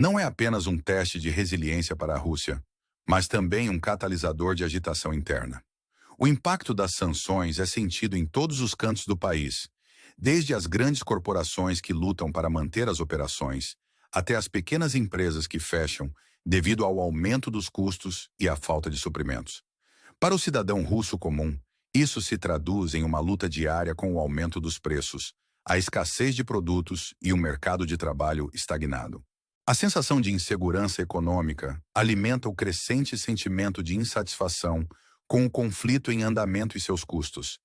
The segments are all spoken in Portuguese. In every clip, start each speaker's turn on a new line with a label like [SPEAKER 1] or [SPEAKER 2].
[SPEAKER 1] não é apenas um teste de resiliência para a Rússia, mas também um catalisador de agitação interna. O impacto das sanções é sentido em todos os cantos do país, desde as grandes corporações que lutam para manter as operações, até as pequenas empresas que fecham devido ao aumento dos custos e à falta de suprimentos. Para o cidadão russo comum, isso se traduz em uma luta diária com o aumento dos preços, a escassez de produtos e um mercado de trabalho estagnado. A sensação de insegurança econômica alimenta o crescente sentimento de insatisfação com o conflito em andamento e seus custos.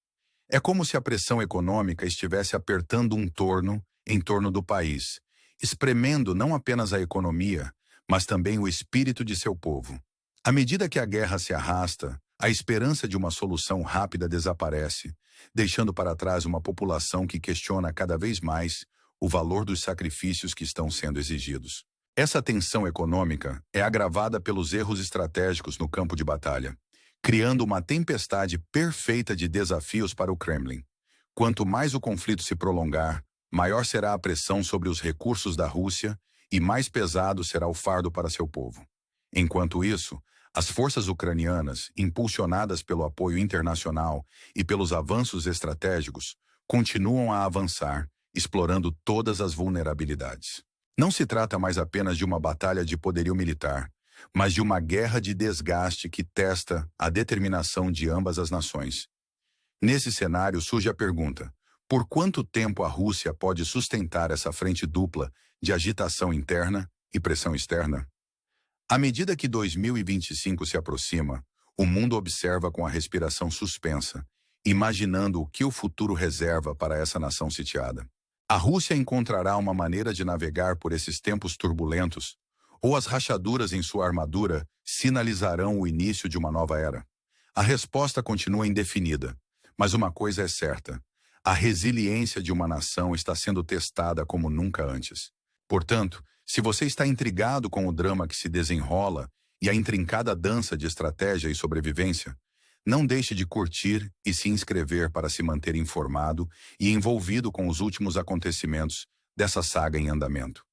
[SPEAKER 1] É como se a pressão econômica estivesse apertando um torno em torno do país, espremendo não apenas a economia, mas também o espírito de seu povo. À medida que a guerra se arrasta, a esperança de uma solução rápida desaparece, deixando para trás uma população que questiona cada vez mais o valor dos sacrifícios que estão sendo exigidos. Essa tensão econômica é agravada pelos erros estratégicos no campo de batalha, criando uma tempestade perfeita de desafios para o Kremlin. Quanto mais o conflito se prolongar, maior será a pressão sobre os recursos da Rússia e mais pesado será o fardo para seu povo. Enquanto isso, as forças ucranianas, impulsionadas pelo apoio internacional e pelos avanços estratégicos, continuam a avançar, explorando todas as vulnerabilidades. Não se trata mais apenas de uma batalha de poderio militar, mas de uma guerra de desgaste que testa a determinação de ambas as nações. Nesse cenário surge a pergunta: por quanto tempo a Rússia pode sustentar essa frente dupla de agitação interna e pressão externa? À medida que 2025 se aproxima, o mundo observa com a respiração suspensa, imaginando o que o futuro reserva para essa nação sitiada. A Rússia encontrará uma maneira de navegar por esses tempos turbulentos, ou as rachaduras em sua armadura sinalizarão o início de uma nova era? A resposta continua indefinida, mas uma coisa é certa: a resiliência de uma nação está sendo testada como nunca antes. Portanto, se você está intrigado com o drama que se desenrola e a intrincada dança de estratégia e sobrevivência, não deixe de curtir e se inscrever para se manter informado e envolvido com os últimos acontecimentos dessa saga em andamento.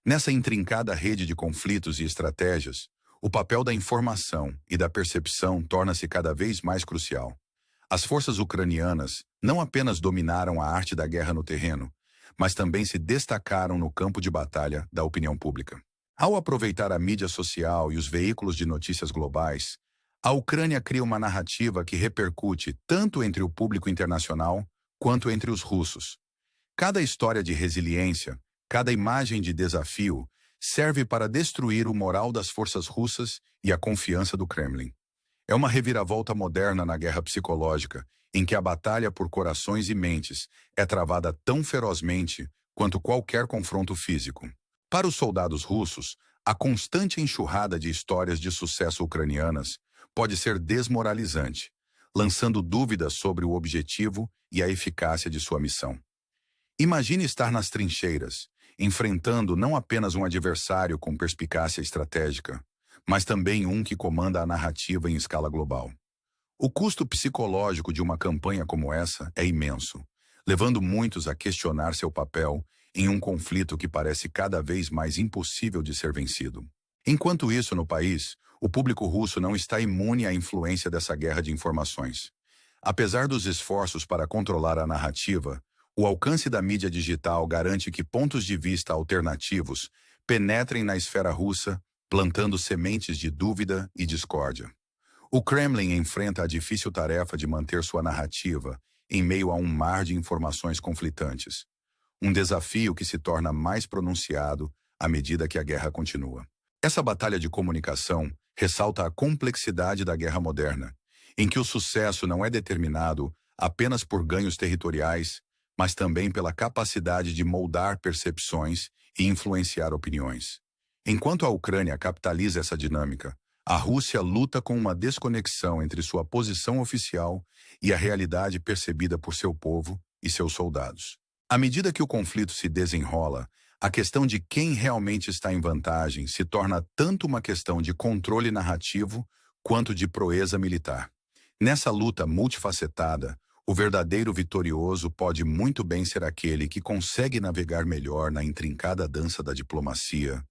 [SPEAKER 1] Nessa intrincada rede de conflitos e estratégias, o papel da informação e da percepção torna-se cada vez mais crucial. As forças ucranianas não apenas dominaram a arte da guerra no terreno, mas também se destacaram no campo de batalha da opinião pública. Ao aproveitar a mídia social e os veículos de notícias globais, a Ucrânia cria uma narrativa que repercute tanto entre o público internacional quanto entre os russos. Cada história de resiliência, cada imagem de desafio, serve para destruir o moral das forças russas e a confiança do Kremlin. É uma reviravolta moderna na guerra psicológica, em que a batalha por corações e mentes é travada tão ferozmente quanto qualquer confronto físico. Para os soldados russos, a constante enxurrada de histórias de sucesso ucranianas pode ser desmoralizante, lançando dúvidas sobre o objetivo e a eficácia de sua missão. Imagine estar nas trincheiras, enfrentando não apenas um adversário com perspicácia estratégica, mas também um que comanda a narrativa em escala global. O custo psicológico de uma campanha como essa é imenso, levando muitos a questionar seu papel em um conflito que parece cada vez mais impossível de ser vencido. Enquanto isso, no país, o público russo não está imune à influência dessa guerra de informações. Apesar dos esforços para controlar a narrativa, o alcance da mídia digital garante que pontos de vista alternativos penetrem na esfera russa, plantando sementes de dúvida e discórdia. O Kremlin enfrenta a difícil tarefa de manter sua narrativa em meio a um mar de informações conflitantes. Um desafio que se torna mais pronunciado à medida que a guerra continua. Essa batalha de comunicação ressalta a complexidade da guerra moderna, em que o sucesso não é determinado apenas por ganhos territoriais, mas também pela capacidade de moldar percepções e influenciar opiniões. Enquanto a Ucrânia capitaliza essa dinâmica, a Rússia luta com uma desconexão entre sua posição oficial e a realidade percebida por seu povo e seus soldados. À medida que o conflito se desenrola, a questão de quem realmente está em vantagem se torna tanto uma questão de controle narrativo quanto de proeza militar. Nessa luta multifacetada, o verdadeiro vitorioso pode muito bem ser aquele que consegue navegar melhor na intrincada dança da diplomacia,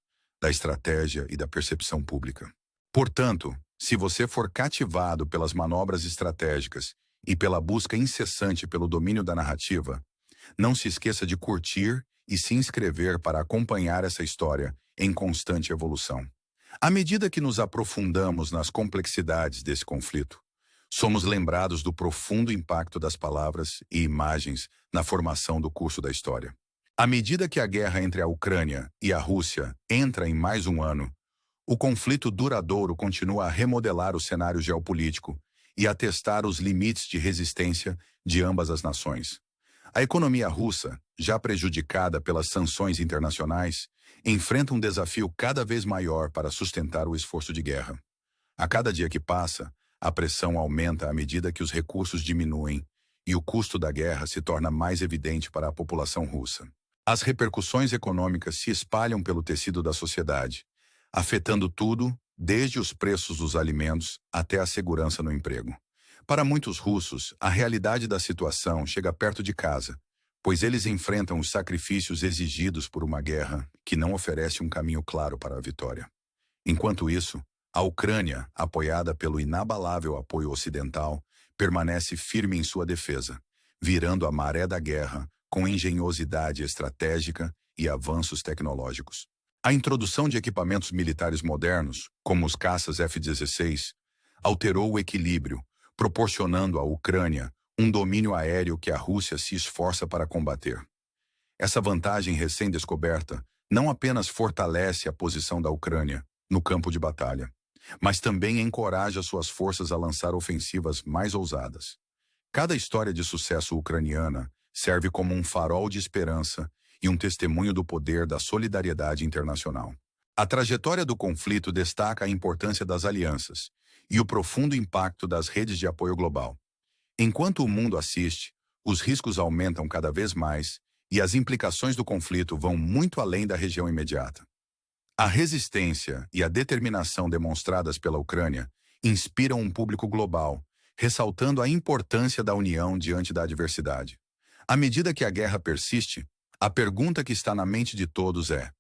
[SPEAKER 1] da estratégia e da percepção pública. Portanto, se você for cativado pelas manobras estratégicas e pela busca incessante pelo domínio da narrativa, não se esqueça de curtir e se inscrever para acompanhar essa história em constante evolução. À medida que nos aprofundamos nas complexidades desse conflito, somos lembrados do profundo impacto das palavras e imagens na formação do curso da história. À medida que a guerra entre a Ucrânia e a Rússia entra em mais um ano, o conflito duradouro continua a remodelar o cenário geopolítico e a testar os limites de resistência de ambas as nações. A economia russa, já prejudicada pelas sanções internacionais, enfrenta um desafio cada vez maior para sustentar o esforço de guerra. A cada dia que passa, a pressão aumenta à medida que os recursos diminuem e o custo da guerra se torna mais evidente para a população russa. As repercussões econômicas se espalham pelo tecido da sociedade, afetando tudo, desde os preços dos alimentos até a segurança no emprego. Para muitos russos, a realidade da situação chega perto de casa, pois eles enfrentam os sacrifícios exigidos por uma guerra que não oferece um caminho claro para a vitória. Enquanto isso, a Ucrânia, apoiada pelo inabalável apoio ocidental, permanece firme em sua defesa, virando a maré da guerra com engenhosidade estratégica e avanços tecnológicos. A introdução de equipamentos militares modernos, como os caças F-16, alterou o equilíbrio, proporcionando à Ucrânia um domínio aéreo que a Rússia se esforça para combater. Essa vantagem recém-descoberta não apenas fortalece a posição da Ucrânia no campo de batalha, mas também encoraja suas forças a lançar ofensivas mais ousadas. Cada história de sucesso ucraniana serve como um farol de esperança e um testemunho do poder da solidariedade internacional. A trajetória do conflito destaca a importância das alianças e o profundo impacto das redes de apoio global. Enquanto o mundo assiste, os riscos aumentam cada vez mais e as implicações do conflito vão muito além da região imediata. A resistência e a determinação demonstradas pela Ucrânia inspiram um público global, ressaltando a importância da união diante da adversidade. À medida que a guerra persiste, a pergunta que está na mente de todos é: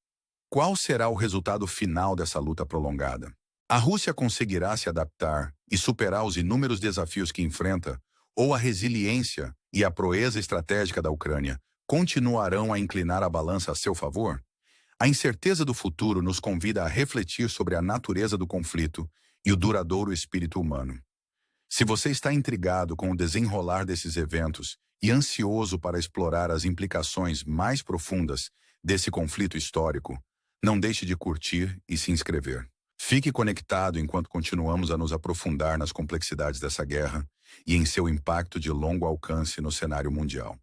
[SPEAKER 1] qual será o resultado final dessa luta prolongada? A Rússia conseguirá se adaptar e superar os inúmeros desafios que enfrenta, ou a resiliência e a proeza estratégica da Ucrânia continuarão a inclinar a balança a seu favor? A incerteza do futuro nos convida a refletir sobre a natureza do conflito e o duradouro espírito humano. Se você está intrigado com o desenrolar desses eventos e ansioso para explorar as implicações mais profundas desse conflito histórico, não deixe de curtir e se inscrever. Fique conectado enquanto continuamos a nos aprofundar nas complexidades dessa guerra e em seu impacto de longo alcance no cenário mundial.